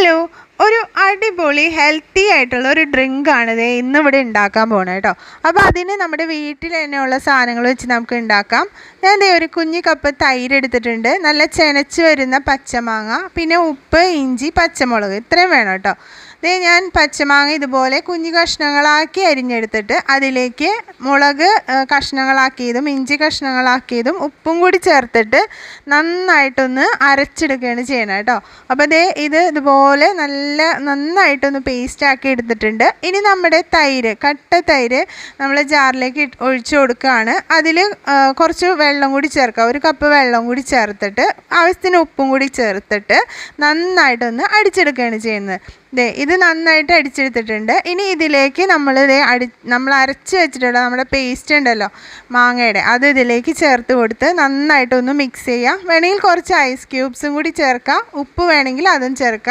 Hello! ഒരു അടിപൊളി healthy ആയിട്ടുള്ള ഒരു ഡ്രിങ്കാണ് ദേ ഇന്നിവിടെ ഉണ്ടാക്കാൻ പോണത് കേട്ടോ. അപ്പോൾ അതിന് നമ്മുടെ വീട്ടിൽ തന്നെയുള്ള സാധനങ്ങൾ വെച്ച് നമുക്ക് ഉണ്ടാക്കാം. ഞാൻ ദേ ഒരു കുഞ്ഞ് കപ്പ് തൈര് എടുത്തിട്ടുണ്ട്, നല്ല ചെനച്ച് വരുന്ന പച്ചമാങ്ങ, പിന്നെ ഉപ്പ്, ഇഞ്ചി, പച്ചമുളക് ഇത്രയും വേണം കേട്ടോ. ദേ ഞാൻ പച്ചമാങ്ങ ഇതുപോലെ കുഞ്ഞു കഷ്ണങ്ങളാക്കി അരിഞ്ഞെടുത്തിട്ട് അതിലേക്ക് മുളക് കഷ്ണങ്ങളാക്കിയതും ഇഞ്ചി കഷ്ണങ്ങളാക്കിയതും ഉപ്പും കൂടി ചേർത്തിട്ട് നന്നായിട്ടൊന്ന് അരച്ചെടുക്കുകയാണ് ചെയ്യണം കേട്ടോ. അപ്പോൾ ദേ ഇതുപോലെ നന്നായിട്ടൊന്ന് പേസ്റ്റാക്കി എടുത്തിട്ടുണ്ട്. ഇനി നമ്മുടെ കട്ട തൈര് നമ്മൾ ജാറിലേക്ക് ഒഴിച്ചു കൊടുക്കുകയാണ്. അതിൽ കുറച്ച് വെള്ളം കൂടി ചേർക്കുക, ഒരു കപ്പ് വെള്ളം കൂടി ചേർത്തിട്ട് ആവശ്യത്തിന് ഉപ്പും കൂടി ചേർത്തിട്ട് നന്നായിട്ടൊന്ന് അടിച്ചെടുക്കുകയാണ് ചെയ്യുന്നത്. ഇത് നന്നായിട്ട് അടിച്ചെടുത്തിട്ടുണ്ട്. ഇനി ഇതിലേക്ക് നമ്മൾ അരച്ച് വെച്ചിട്ടുള്ള നമ്മുടെ പേസ്റ്റ് ഉണ്ടല്ലോ മാങ്ങയുടെ, അത് ഇതിലേക്ക് ചേർത്ത് കൊടുത്ത് നന്നായിട്ടൊന്ന് മിക്സ് ചെയ്യാം. വേണമെങ്കിൽ കുറച്ച് ഐസ് ക്യൂബ്സും കൂടി ചേർക്കാം, ഉപ്പ് വേണമെങ്കിൽ അതും ചേർക്കാം.